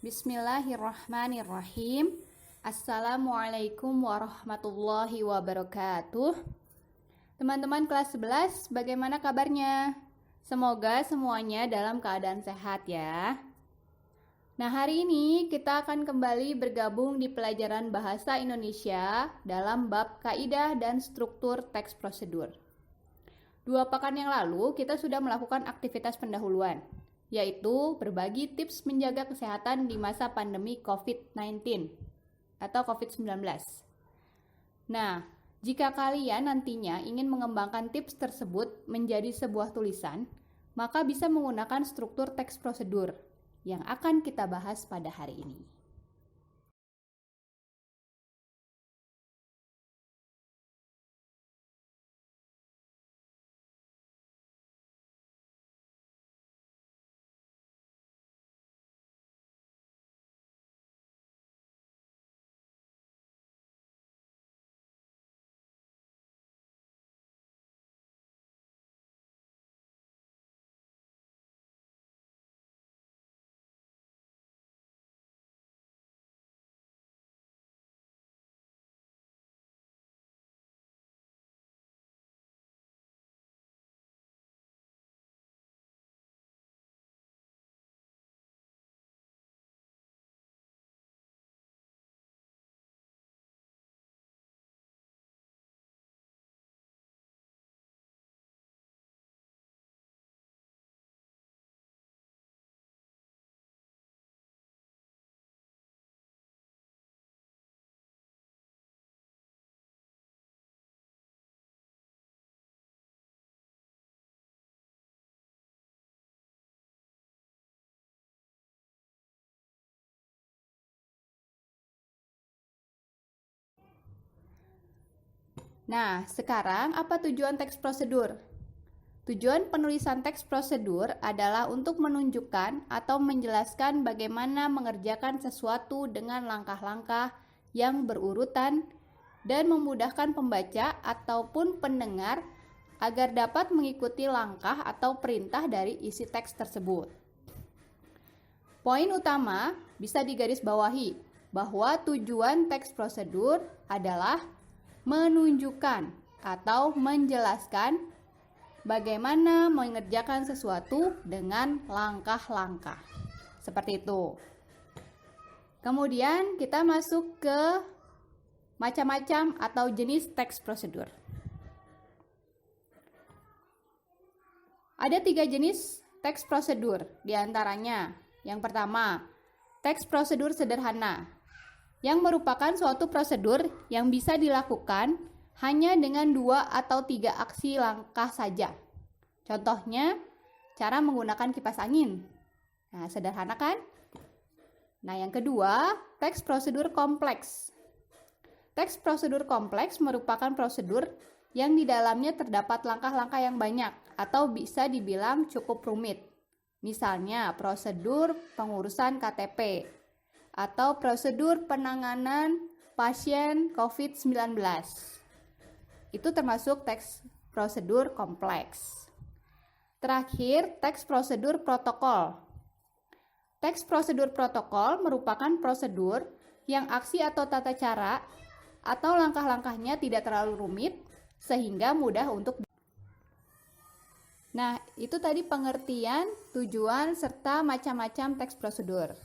Bismillahirrahmanirrahim. Assalamualaikum warahmatullahi wabarakatuh. Teman-teman kelas 11, bagaimana kabarnya? Semoga semuanya dalam keadaan sehat ya. Nah, hari ini kita akan kembali bergabung di pelajaran Bahasa Indonesia dalam bab kaidah dan struktur teks prosedur. 2 pekan yang lalu kita sudah melakukan aktivitas pendahuluan, yaitu berbagi tips menjaga kesehatan di masa pandemi COVID-19 atau COVID-19. Nah, jika kalian nantinya ingin mengembangkan tips tersebut menjadi sebuah tulisan, maka bisa menggunakan struktur teks prosedur yang akan kita bahas pada hari ini. Nah, sekarang apa tujuan teks prosedur? Tujuan penulisan teks prosedur adalah untuk menunjukkan atau menjelaskan bagaimana mengerjakan sesuatu dengan langkah-langkah yang berurutan dan memudahkan pembaca ataupun pendengar agar dapat mengikuti langkah atau perintah dari isi teks tersebut. Poin utama bisa digarisbawahi bahwa tujuan teks prosedur adalah menunjukkan atau menjelaskan bagaimana mengerjakan sesuatu dengan langkah-langkah. Seperti itu. Kemudian kita masuk ke macam-macam atau jenis teks prosedur. Ada 3 jenis teks prosedur, diantaranya yang pertama, teks prosedur sederhana, yang merupakan suatu prosedur yang bisa dilakukan hanya dengan 2 atau 3 aksi langkah saja. Contohnya, cara menggunakan kipas angin. Nah, sederhana kan? Nah, yang kedua, teks prosedur kompleks. Teks prosedur kompleks merupakan prosedur yang di dalamnya terdapat langkah-langkah yang banyak atau bisa dibilang cukup rumit. Misalnya, prosedur pengurusan KTP atau prosedur penanganan pasien COVID-19. Itu termasuk teks prosedur kompleks. Terakhir, teks prosedur protokol. Teks prosedur protokol merupakan prosedur yang aksi atau tata cara atau langkah-langkahnya tidak terlalu rumit sehingga mudah untuk. Nah, itu tadi pengertian, tujuan, serta macam-macam teks prosedur.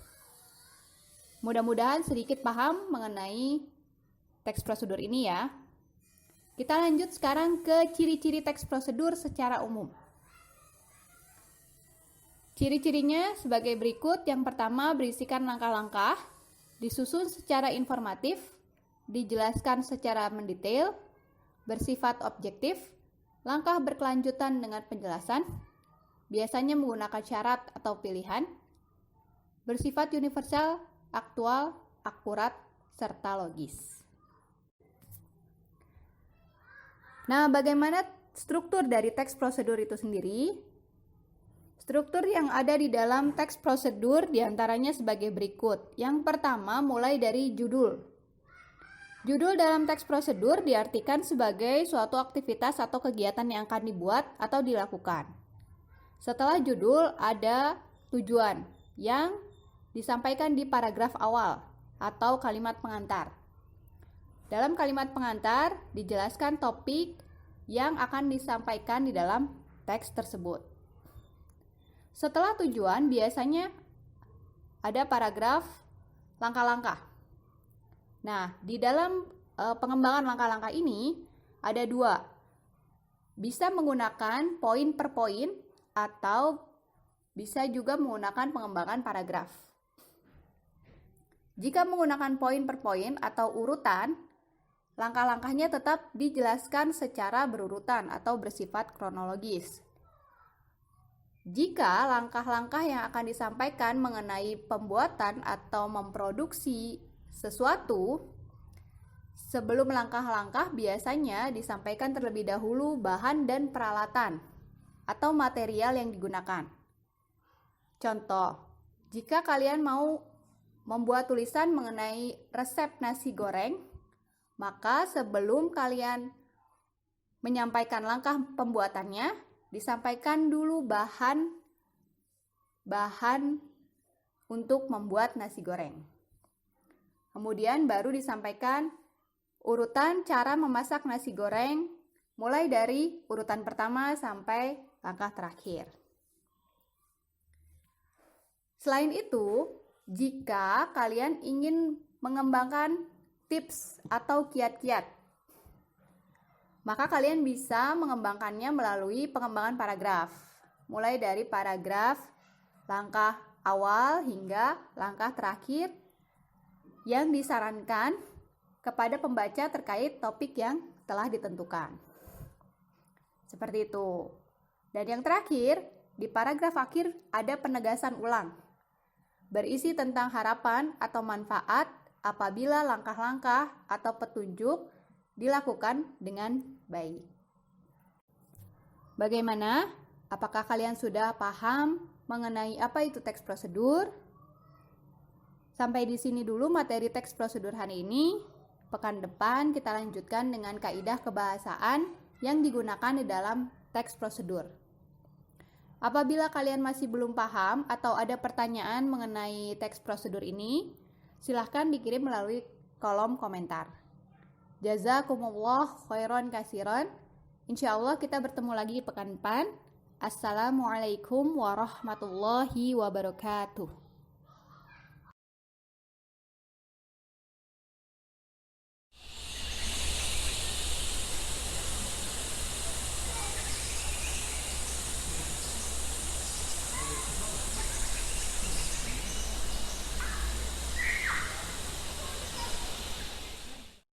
Mudah-mudahan sedikit paham mengenai teks prosedur ini ya. Kita lanjut sekarang ke ciri-ciri teks prosedur secara umum. Ciri-cirinya sebagai berikut. Yang pertama, berisikan langkah-langkah, disusun secara informatif, dijelaskan secara mendetail, bersifat objektif, langkah berkelanjutan dengan penjelasan, biasanya menggunakan syarat atau pilihan, bersifat universal, aktual, akurat, serta logis. Nah, bagaimana struktur dari teks prosedur itu sendiri? Struktur yang ada di dalam teks prosedur diantaranya sebagai berikut. Yang pertama, mulai dari judul. Judul dalam teks prosedur diartikan sebagai suatu aktivitas atau kegiatan yang akan dibuat atau dilakukan. Setelah judul ada tujuan yang disampaikan di paragraf awal atau kalimat pengantar. Dalam kalimat pengantar dijelaskan topik yang akan disampaikan di dalam teks tersebut. Setelah tujuan biasanya ada paragraf langkah-langkah. Nah, di dalam pengembangan langkah-langkah ini ada dua. Bisa menggunakan poin per poin atau bisa juga menggunakan pengembangan paragraf. Jika menggunakan poin per poin atau urutan, langkah-langkahnya tetap dijelaskan secara berurutan atau bersifat kronologis. Jika langkah-langkah yang akan disampaikan mengenai pembuatan atau memproduksi sesuatu, sebelum langkah-langkah biasanya disampaikan terlebih dahulu bahan dan peralatan atau material yang digunakan. Contoh, jika kalian mau membuat tulisan mengenai resep nasi goreng, maka sebelum kalian menyampaikan langkah pembuatannya, disampaikan dulu bahan untuk membuat nasi goreng. Kemudian baru disampaikan urutan cara memasak nasi goreng, mulai dari urutan pertama sampai langkah terakhir. Selain itu, jika kalian ingin mengembangkan tips atau kiat-kiat, maka kalian bisa mengembangkannya melalui pengembangan paragraf, mulai dari paragraf langkah awal hingga langkah terakhir yang disarankan kepada pembaca terkait topik yang telah ditentukan. Seperti itu. Dan yang terakhir, di paragraf akhir ada penegasan ulang, berisi tentang harapan atau manfaat apabila langkah-langkah atau petunjuk dilakukan dengan baik. Bagaimana? Apakah kalian sudah paham mengenai apa itu teks prosedur? Sampai di sini dulu materi teks prosedur hari ini. Pekan depan kita lanjutkan dengan kaidah kebahasaan yang digunakan di dalam teks prosedur. Apabila kalian masih belum paham atau ada pertanyaan mengenai teks prosedur ini, silahkan dikirim melalui kolom komentar. Jazakumullah khairan kasiran. Insyaallah kita bertemu lagi pekan depan. Assalamualaikum warahmatullahi wabarakatuh.